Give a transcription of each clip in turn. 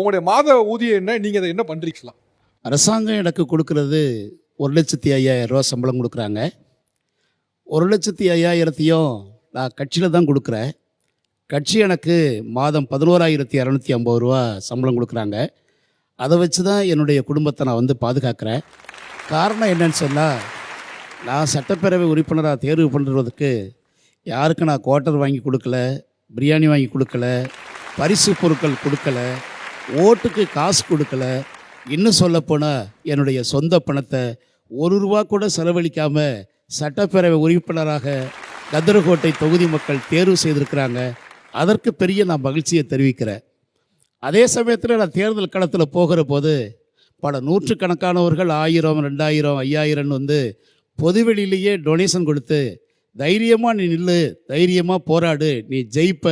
உங்களுடைய மாத ஊதியம் என்ன, நீங்கள் அதை என்ன பண்ணுறீங்களா? அரசாங்கம் எனக்கு கொடுக்கறது 1,50,000 ரூபா சம்பளம் கொடுக்குறாங்க. 1,50,000 நான் கட்சியில் தான் கொடுக்குறேன். கட்சி எனக்கு மாதம் 11,250 ரூபா சம்பளம் கொடுக்குறாங்க. அதை வச்சு தான் என்னுடைய குடும்பத்தை நான் வந்து பாதுகாக்கிறேன். காரணம் என்னன்னு சொன்னால், நான் சட்டப்பேரவை உறுப்பினராக தேர்வு பண்ணுறதுக்கு யாருக்கும் நான் குவார்ட்டர் வாங்கி கொடுக்கல, பிரியாணி வாங்கி கொடுக்கல, பரிசு பொருட்கள் கொடுக்கல, ஓட்டுக்கு காசு கொடுக்கல. இன்னும் சொல்லப்போனால் என்னுடைய சொந்த பணத்தை 1 ரூபா கூட செலவழிக்காமல் சட்டப்பேரவை உறுப்பினராக கதிரகோட்டை தொகுதி மக்கள் தேர்வு செய்திருக்கிறாங்க. அதற்கு பெரிய நான் மகிழ்ச்சியை தெரிவிக்கிறேன். அதே சமயத்தில் நான் தேர்தல் களத்தில் போகிற போது பல நூற்றுக்கணக்கானவர்கள் 1000, 2000, 5000 வந்து பொதுவெளியிலேயே டொனேஷன் கொடுத்து தைரியமாக நீ நில்லு, தைரியமாக போராடு, நீ ஜெயிப்ப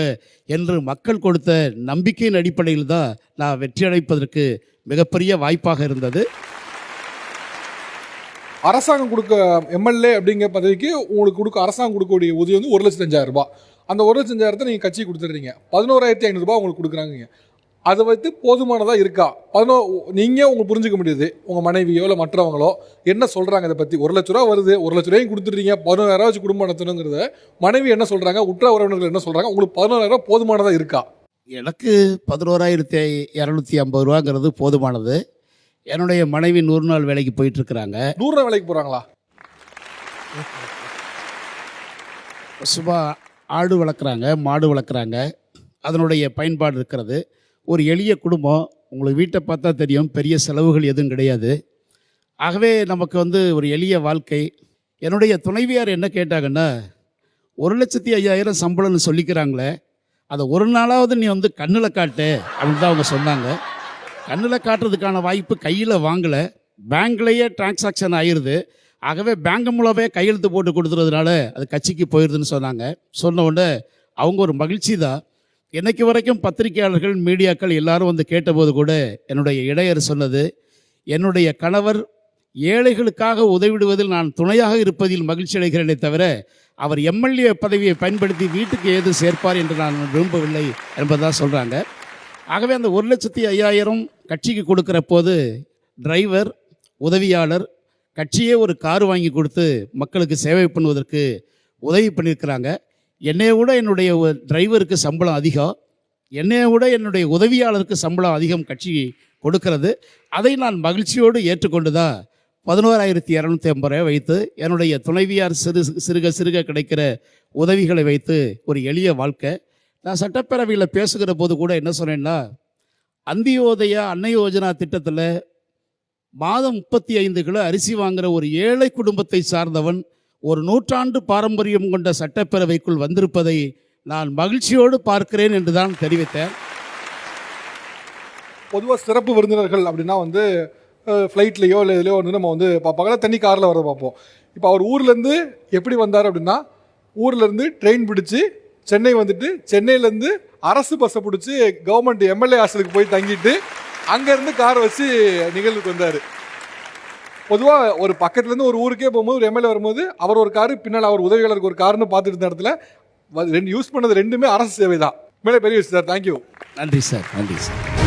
என்று மக்கள் கொடுத்த நம்பிக்கையின் அடிப்படையில் தான் நான் வெற்றி அடைப்பதற்கு மிகப்பெரிய வாய்ப்பாக இருந்தது. அரசாங்கம் கொடுக்க எம்எல்ஏ அப்படிங்கிற பதவிக்கு உங்களுக்கு அரசாங்கம் கொடுக்கக்கூடிய ஊதியம் வந்து 1,05,000 ரூபாய். அந்த 1,05,000 நீங்கள் கட்சிக்கு கொடுத்துட்றீங்க. 11,500 ரூபாய் உங்களுக்கு கொடுக்குறாங்க. அதை வைத்து போதுமானதாக இருக்கா? நீங்கள் உங்களுக்கு புரிஞ்சுக்க முடியுது, உங்கள் மனைவியோ இல்லை மற்றவங்களோ என்ன சொல்கிறாங்க இதை பற்றி? 1,00,000 ரூபா வருது, 1,00,000 ரூபாயும் கொடுத்துட்றீங்க, 11,000 வச்சு குடும்பம் நடத்தணுங்கிறத மனைவி என்ன சொல்கிறாங்க, உற்ற உறவினர்கள் என்ன சொல்கிறாங்க? உங்களுக்கு 11,000 ரூபா போதுமானதாக இருக்கா? எனக்கு 11,250 ரூபாங்கிறது போதுமானது. என்னுடைய மனைவி 100 நாள் வேலைக்கு போயிட்டுருக்குறாங்க. 100 நாள் வேலைக்கு போகிறாங்களா? சும்மா ஆடு வளர்க்குறாங்க, மாடு வளர்க்குறாங்க, அதனுடைய பயன்பாடு இருக்கிறது. ஒரு எளிய குடும்பம். உங்களுக்கு வீட்டை பார்த்தா தெரியும், பெரிய செலவுகள் எதுவும் கிடையாது. ஆகவே நமக்கு வந்து ஒரு எளிய வாழ்க்கை. என்னுடைய துணைவியார் என்ன கேட்டாங்கன்னா, 1,05,000 சம்பளம்னு சொல்லிக்கிறாங்களே, அதை ஒரு நாளாவது நீ வந்து கண்ணில் காட்டு அப்படின்னு தான் அவங்க சொன்னாங்க. கண்ணில் காட்டுறதுக்கான வாய்ப்பு கையில் வாங்கலை, பேங்க்லேயே டிரான்சாக்ஷன் ஆயிடுது. ஆகவே பேங்க் மூலமே கையெழுத்து போட்டு கொடுத்துறதுனால அது கட்சிக்கு போயிடுதுன்னு சொன்னாங்க. சொன்ன உடனே அவங்க ஒரு மகிழ்ச்சி தான். என்னைக்கு வரைக்கும் பத்திரிகையாளர்கள், மீடியாக்கள் எல்லாரும் வந்து கேட்டபோது கூட என்னுடைய இடையர் சொன்னது, என்னுடைய கணவர் ஏழைகளுக்காக உதவிடுவதில் நான் துணையாக இருப்பதில் மகிழ்ச்சி அடைகிறேனே தவிர அவர் எம்எல்ஏ பதவியை பயன்படுத்தி வீட்டுக்கு ஏது சேர்ப்பார் என்று நான் விரும்பவில்லை என்பதான் சொல்கிறாங்க. ஆகவே அந்த 1,05,000 கட்சிக்கு கொடுக்குற போது டிரைவர், உதவியாளர், கட்சியே ஒரு கார் வாங்கி கொடுத்து மக்களுக்கு சேவை பண்ணுவதற்கு உதவி பண்ணியிருக்கிறாங்க. என்னைய விட என்னுடைய டிரைவருக்கு சம்பளம் அதிகம், என்னைய விட என்னுடைய உதவியாளருக்கு சம்பளம் அதிகம் கட்சி கொடுக்கிறது. அதை நான் மகிழ்ச்சியோடு ஏற்றுக்கொண்டு தான் 11,250 வைத்து என்னுடைய துணைவியார் சிறுக சிறுக கிடைக்கிற உதவிகளை வைத்து ஒரு எளிய வாழ்க்கை. நான் சட்டப்பேரவையில் பேசுகிற போது கூட என்ன சொன்னேன்னா, அந்தியோதயா அன்னை யோஜனா திட்டத்தில் மாதம் 35 கிலோ அரிசி வாங்குகிற ஒரு ஏழை குடும்பத்தை சார்ந்தவன் ஒரு 100 ஆண்டு பாரம்பரியம் கொண்ட சட்டப்பேரவைக்குள் வந்திருப்பதை நான் மகிழ்ச்சியோடு பார்க்கிறேன் என்று தான் தெரிவித்தேன். பொதுவாக சிறப்பு விருந்தினர்கள் அப்படின்னா வந்து ஃப்ளைட்லேயோ இல்லை இதுலையோ வந்து நம்ம வந்து பார்ப்பாங்க, தண்ணி காரில் வரதை பார்ப்போம். இப்போ அவர் ஊர்லேருந்து எப்படி வந்தார் அப்படின்னா, ஊர்லேருந்து ட்ரெயின் பிடிச்சி சென்னை வந்துட்டு, சென்னையிலேருந்து அரசு பஸ்ஸை பிடிச்சி கவர்மெண்ட் எம்எல்ஏ ஹாஸ்டலுக்கு போய் தங்கிட்டு அங்கேருந்து கார் வச்சு நிகழ்வுக்கு வந்தார். பொதுவாக ஒரு பக்கத்துலேருந்து ஒரு ஊருக்கே போகும்போது ஒரு எம்எல்ஏ வரும்போது அவர் ஒரு காரு, பின்னால் அவர் உதவியாளருக்கு ஒரு காருன்னு பார்த்துட்டு இருந்த இடத்துல யூஸ் பண்ணது ரெண்டுமே அரசு சேவை தான். மேலே பெரிய விஷயம் சார். தேங்க்யூ. நன்றி சார். நன்றி சார்.